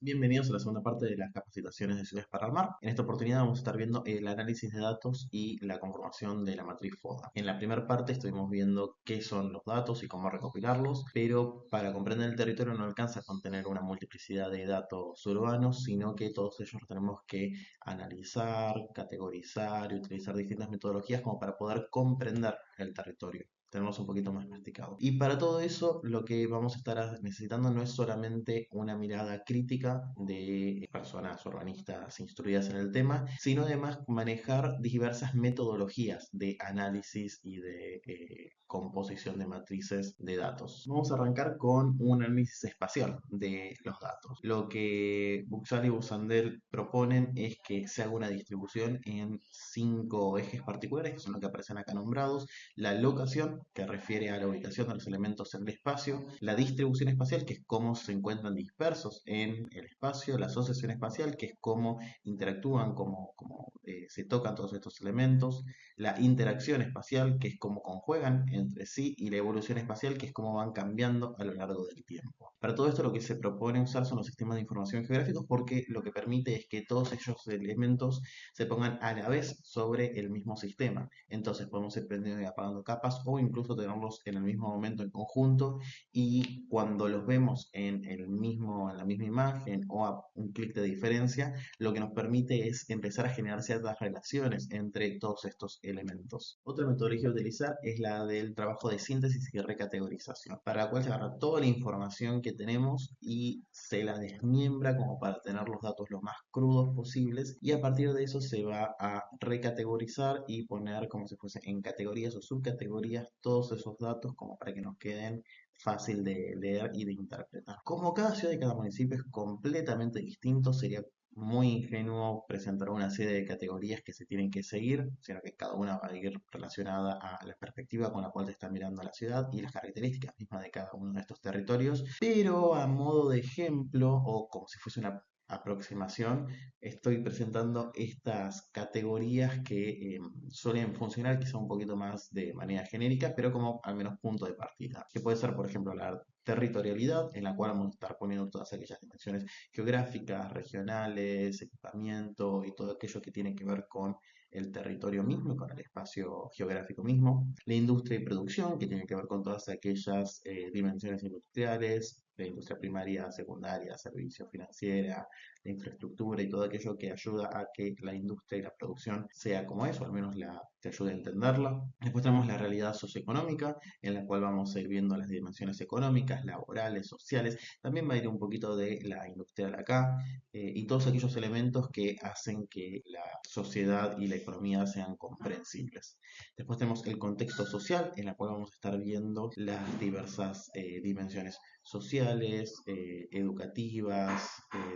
Bienvenidos a la segunda parte de las capacitaciones de ciudades para armar. En esta oportunidad vamos a estar viendo el análisis de datos y la conformación de la matriz FODA. En la primera parte estuvimos viendo qué son los datos y cómo recopilarlos, pero para comprender el territorio no alcanza con tener una multiplicidad de datos urbanos, sino que todos ellos los tenemos que analizar, categorizar y utilizar distintas metodologías como para poder comprender el territorio, tenemos un poquito más masticado. Y para todo eso, lo que vamos a estar necesitando no es solamente una mirada crítica de personas urbanistas instruidas en el tema, sino además manejar diversas metodologías de análisis y de composición de matrices de datos. Vamos a arrancar con un análisis espacial de los datos. Lo que Buxal y Busandel proponen es que se haga una distribución en 5 ejes particulares, que son los que aparecen acá nombrados: la locación, que refiere a la ubicación de los elementos en el espacio; la distribución espacial, que es cómo se encuentran dispersos en el espacio; la asociación espacial, que es cómo interactúan, cómo se tocan todos estos elementos; la interacción espacial, que es cómo conjuegan entre sí; y la evolución espacial, que es cómo van cambiando a lo largo del tiempo. Para todo esto lo que se propone usar son los sistemas de información geográficos, porque lo que permite es que todos esos elementos se pongan a la vez sobre el mismo sistema. Entonces podemos ir prendiendo y apagando capas o incluso tenerlos en el mismo momento en conjunto, y cuando los vemos en la misma imagen o a un clic de diferencia, lo que nos permite es empezar a generar ciertas relaciones entre todos estos elementos. Otra metodología a utilizar es la del trabajo de síntesis y recategorización, para la cual se agarra toda la información que tenemos y se la desmiembra como para tener los datos lo más crudos posibles, y a partir de eso se va a recategorizar y poner como si fuese en categorías o subcategorías todos esos datos, como para que nos queden fácil de leer y de interpretar. Como cada ciudad y cada municipio es completamente distinto, sería muy ingenuo presentar una serie de categorías que se tienen que seguir, sino que cada una va a ir relacionada a la perspectiva con la cual se está mirando la ciudad y las características mismas de cada uno de estos territorios. Pero a modo de ejemplo, o como si fuese una aproximación, estoy presentando estas categorías que suelen funcionar quizá un poquito más de manera genérica, pero como al menos punto de partida, que puede ser, por ejemplo, la territorialidad, en la cual vamos a estar poniendo todas aquellas dimensiones geográficas, regionales, equipamiento y todo aquello que tiene que ver con el territorio mismo y con el espacio geográfico mismo; la industria y producción, que tiene que ver con todas aquellas dimensiones industriales, la industria primaria, secundaria, servicios, financiera, la infraestructura y todo aquello que ayuda a que la industria y la producción sea como es, o al menos te ayude a entenderla. Después tenemos la realidad socioeconómica, en la cual vamos a ir viendo las dimensiones económicas, laborales, sociales. También va a ir un poquito de la industrial acá, y todos aquellos elementos que hacen que la sociedad y la economía sean comprensibles. Después tenemos el contexto social, en la cual vamos a estar viendo las diversas dimensiones sociales, educativas,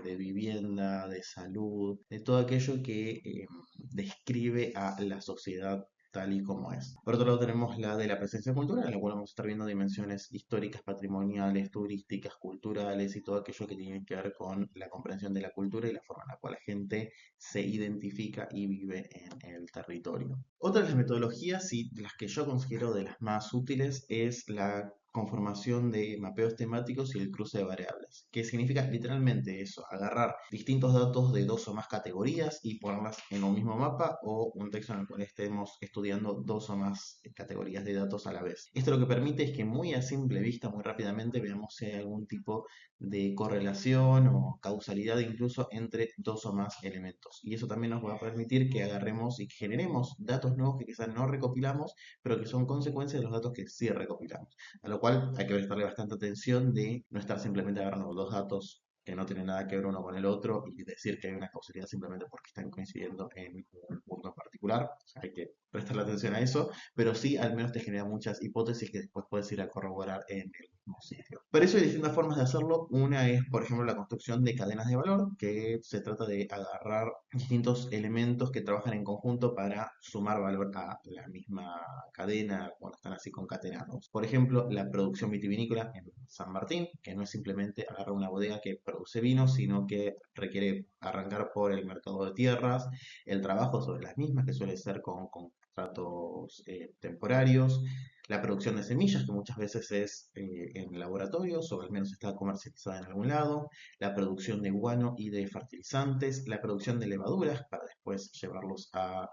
de vivienda, de salud, de todo aquello que describe a la sociedad tal y como es. Por otro lado tenemos la de la presencia cultural, en la cual vamos a estar viendo dimensiones históricas, patrimoniales, turísticas, culturales y todo aquello que tiene que ver con la comprensión de la cultura y la forma en la cual la gente se identifica y vive en el territorio. Otra de las metodologías y las que yo considero de las más útiles es la conformación de mapeos temáticos y el cruce de variables, que significa literalmente eso: agarrar distintos datos de dos o más categorías y ponerlas en un mismo mapa o un texto en el cual estemos estudiando dos o más categorías de datos a la vez. Esto lo que permite es que muy a simple vista, muy rápidamente, veamos si hay algún tipo de correlación o causalidad incluso entre dos o más elementos. Y eso también nos va a permitir que agarremos y que generemos datos nuevos que quizás no recopilamos, pero que son consecuencia de los datos que sí recopilamos. A lo cual hay que prestarle bastante atención de no estar simplemente agarrando dos datos que no tienen nada que ver uno con el otro y decir que hay una causalidad simplemente porque están coincidiendo en un punto en particular. O sea, hay que prestarle atención a eso, pero sí al menos te genera muchas hipótesis que después puedes ir a corroborar en el mismo sitio. Para eso hay distintas formas de hacerlo. Una es, por ejemplo, la construcción de cadenas de valor, que se trata de agarrar distintos elementos que trabajan en conjunto para sumar valor a la misma cadena cuando están así concatenados. Por ejemplo, la producción vitivinícola en San Martín, que no es simplemente agarrar una bodega que produce vino, sino que requiere arrancar por el mercado de tierras, el trabajo sobre las mismas, que suele ser con contratos temporarios, La producción de semillas, que muchas veces es en laboratorios o al menos está comercializada en algún lado, la producción de guano y de fertilizantes, la producción de levaduras para después llevarlos a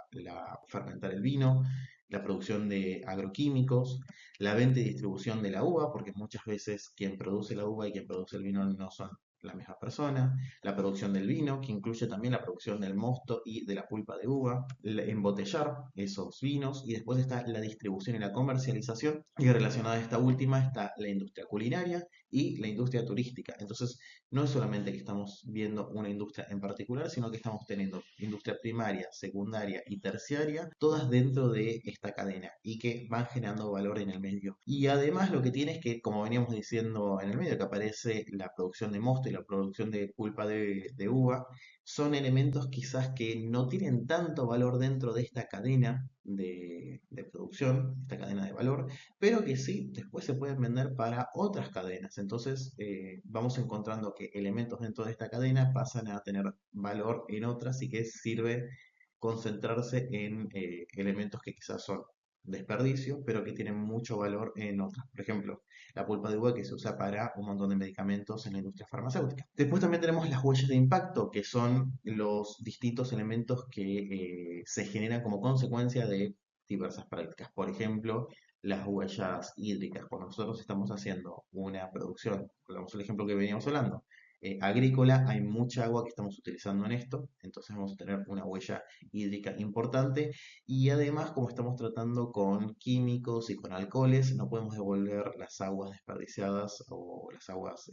fermentar el vino, la producción de agroquímicos, la venta y distribución de la uva, porque muchas veces quien produce la uva y quien produce el vino no son la misma persona, la producción del vino, que incluye también la producción del mosto y de la pulpa de uva, embotellar esos vinos, y después está la distribución y la comercialización, y relacionada a esta última está la industria culinaria y la industria turística. Entonces, no es solamente que estamos viendo una industria en particular, sino que estamos teniendo industria primaria, secundaria y terciaria, todas dentro de esta cadena y que van generando valor en el medio. Y además lo que tiene es que, como veníamos diciendo en el medio, que aparece la producción de mosto y la producción de pulpa de uva, son elementos quizás que no tienen tanto valor dentro de esta cadena de producción, esta cadena de valor, pero que sí después se pueden vender para otras cadenas. Entonces vamos encontrando que elementos dentro de esta cadena pasan a tener valor en otras y que sirve concentrarse en elementos que quizás son desperdicio, pero que tienen mucho valor en otras. Por ejemplo, la pulpa de uva que se usa para un montón de medicamentos en la industria farmacéutica. Después también tenemos las huellas de impacto, que son los distintos elementos que se generan como consecuencia de diversas prácticas. Por ejemplo, las huellas hídricas. Cuando nosotros estamos haciendo una producción, pongamos el ejemplo que veníamos hablando, agrícola, hay mucha agua que estamos utilizando en esto, entonces vamos a tener una huella hídrica importante y además como estamos tratando con químicos y con alcoholes, no podemos devolver las aguas desperdiciadas o las aguas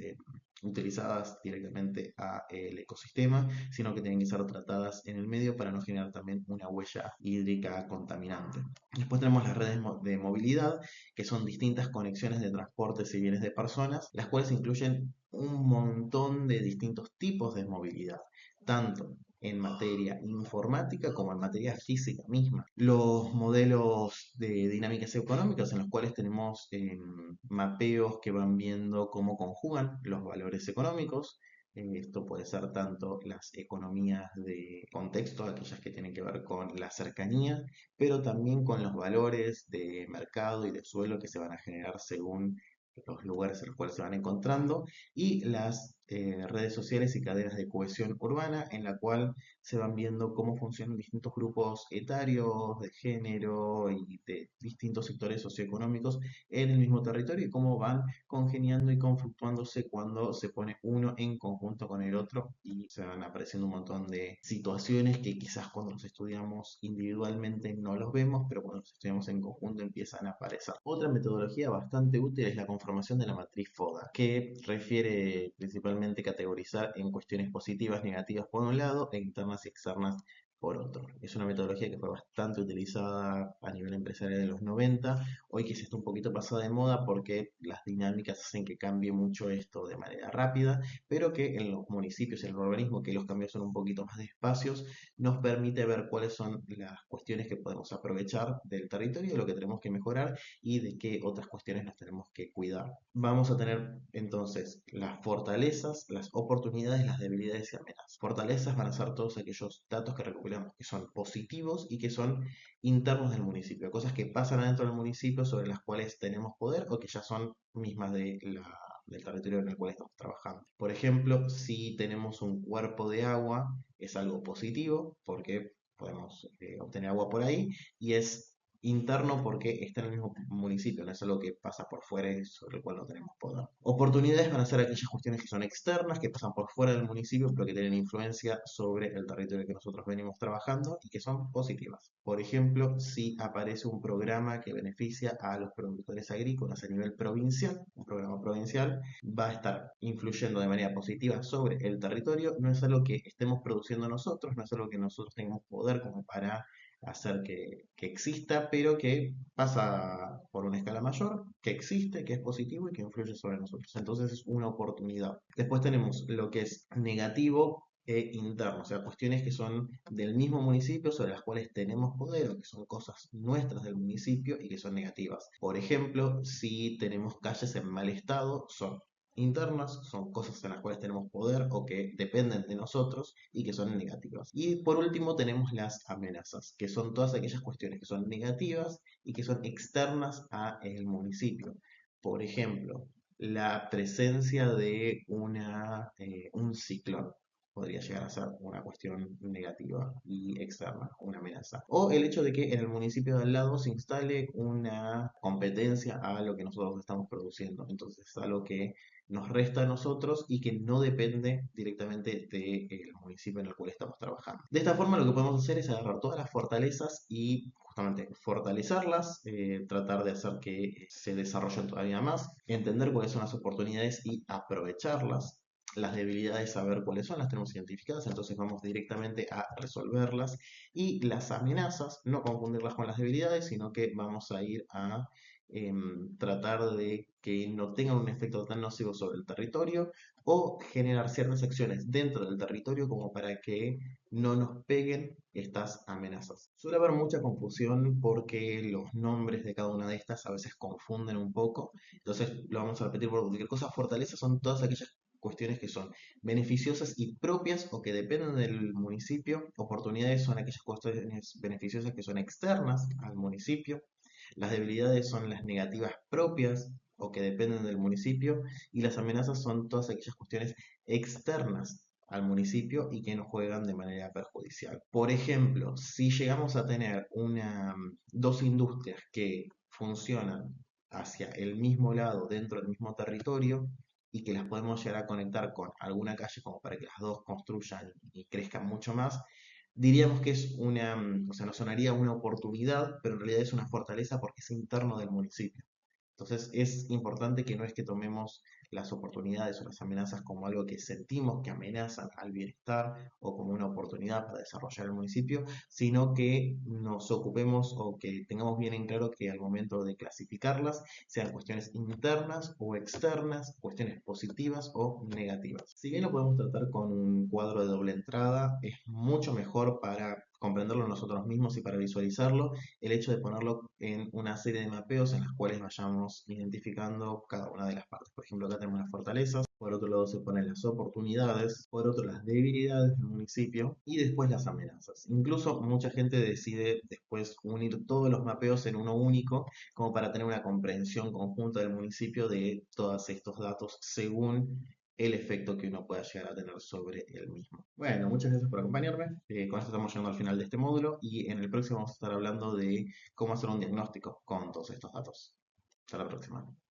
utilizadas directamente al ecosistema, sino que tienen que ser tratadas en el medio para no generar también una huella hídrica contaminante. Después tenemos las redes de movilidad, que son distintas conexiones de transportes y bienes de personas, las cuales incluyen un montón de distintos tipos de movilidad, tanto en materia informática como en materia física misma. Los modelos de dinámicas económicas en los cuales tenemos mapeos que van viendo cómo conjugan los valores económicos. Esto puede ser tanto las economías de contexto, aquellas que tienen que ver con la cercanía, pero también con los valores de mercado y de suelo que se van a generar según los lugares en los cuales se van encontrando, y las redes sociales y cadenas de cohesión urbana, en la cual se van viendo cómo funcionan distintos grupos etarios, de género y de distintos sectores socioeconómicos en el mismo territorio y cómo van congeniando y conflictuándose cuando se pone uno en conjunto con el otro y se van apareciendo un montón de situaciones que quizás cuando los estudiamos individualmente no los vemos, pero cuando los estudiamos en conjunto empiezan a aparecer. Otra metodología bastante útil es la conformación de la matriz FODA, que refiere principalmente a categorizar en cuestiones positivas, negativas por un lado e internas y externas por otro. Es una metodología que fue bastante utilizada a nivel empresarial en los 90, hoy quizás está un poquito pasada de moda porque las dinámicas hacen que cambie mucho esto de manera rápida, pero que en los municipios y en el urbanismo, que los cambios son un poquito más despacios, nos permite ver cuáles son las cuestiones que podemos aprovechar del territorio, lo que tenemos que mejorar y de qué otras cuestiones nos tenemos que cuidar. Vamos a tener entonces las fortalezas, las oportunidades, las debilidades y amenazas. Fortalezas van a ser todos aquellos datos que recopilamos que son positivos y que son internos del municipio, cosas que pasan adentro del municipio sobre las cuales tenemos poder o que ya son mismas del territorio en el cual estamos trabajando. Por ejemplo, si tenemos un cuerpo de agua, es algo positivo porque podemos obtener agua por ahí y es interno porque está en el mismo municipio, no es algo que pasa por fuera y sobre el cual no tenemos poder. Oportunidades van a ser aquellas cuestiones que son externas, que pasan por fuera del municipio, pero que tienen influencia sobre el territorio que nosotros venimos trabajando y que son positivas. Por ejemplo, si aparece un programa que beneficia a los productores agrícolas a nivel provincial, un programa provincial, va a estar influyendo de manera positiva sobre el territorio, no es algo que estemos produciendo nosotros, no es algo que nosotros tengamos poder como para hacer que exista, pero que pasa por una escala mayor, que existe, que es positivo y que influye sobre nosotros. Entonces es una oportunidad. Después tenemos lo que es negativo e interno, o sea, cuestiones que son del mismo municipio sobre las cuales tenemos poder o que son cosas nuestras del municipio y que son negativas. Por ejemplo, si tenemos calles en mal estado, son internas, son cosas en las cuales tenemos poder o que dependen de nosotros y que son negativas. Y por último tenemos las amenazas, que son todas aquellas cuestiones que son negativas y que son externas a el municipio. Por ejemplo, la presencia de un ciclón podría llegar a ser una cuestión negativa y externa, una amenaza. O el hecho de que en el municipio de al lado se instale una competencia a lo que nosotros estamos produciendo. Entonces es algo que nos resta a nosotros y que no depende directamente del municipio en el cual estamos trabajando. De esta forma lo que podemos hacer es agarrar todas las fortalezas y justamente fortalecerlas, tratar de hacer que se desarrollen todavía más, entender cuáles son las oportunidades y aprovecharlas. Las debilidades, saber cuáles son, las tenemos identificadas, entonces vamos directamente a resolverlas. Y las amenazas, no confundirlas con las debilidades, sino que vamos a ir a tratar de que no tengan un efecto tan nocivo sobre el territorio o generar ciertas acciones dentro del territorio como para que no nos peguen estas amenazas. Suele haber mucha confusión porque los nombres de cada una de estas a veces confunden un poco, entonces lo vamos a repetir por cualquier cosa. Fortalezas son todas aquellas cuestiones que son beneficiosas y propias o que dependen del municipio. Oportunidades son aquellas cuestiones beneficiosas que son externas al municipio. Las debilidades son las negativas propias o que dependen del municipio y las amenazas son todas aquellas cuestiones externas al municipio y que nos juegan de manera perjudicial. Por ejemplo, si llegamos a tener dos industrias que funcionan hacia el mismo lado dentro del mismo territorio y que las podemos llegar a conectar con alguna calle como para que las dos construyan y crezcan mucho más, diríamos que es o sea, nos sonaría una oportunidad, pero en realidad es una fortaleza porque es interno del municipio. Entonces es importante que no es que tomemos las oportunidades o las amenazas como algo que sentimos que amenazan al bienestar o como una oportunidad para desarrollar el municipio, sino que nos ocupemos o que tengamos bien en claro que al momento de clasificarlas sean cuestiones internas o externas, cuestiones positivas o negativas. Si bien lo podemos tratar con un cuadro de doble entrada, es mucho mejor para comprenderlo nosotros mismos y para visualizarlo el hecho de ponerlo en una serie de mapeos en las cuales vayamos identificando cada una de las partes. Por ejemplo, acá tenemos las fortalezas, por otro lado se ponen las oportunidades, por otro las debilidades del municipio y después las amenazas. Incluso mucha gente decide después unir todos los mapeos en uno único como para tener una comprensión conjunta del municipio de todos estos datos según el efecto que uno pueda llegar a tener sobre el mismo. Bueno, muchas gracias por acompañarme. Con esto estamos llegando al final de este módulo y en el próximo vamos a estar hablando de cómo hacer un diagnóstico con todos estos datos. Hasta la próxima.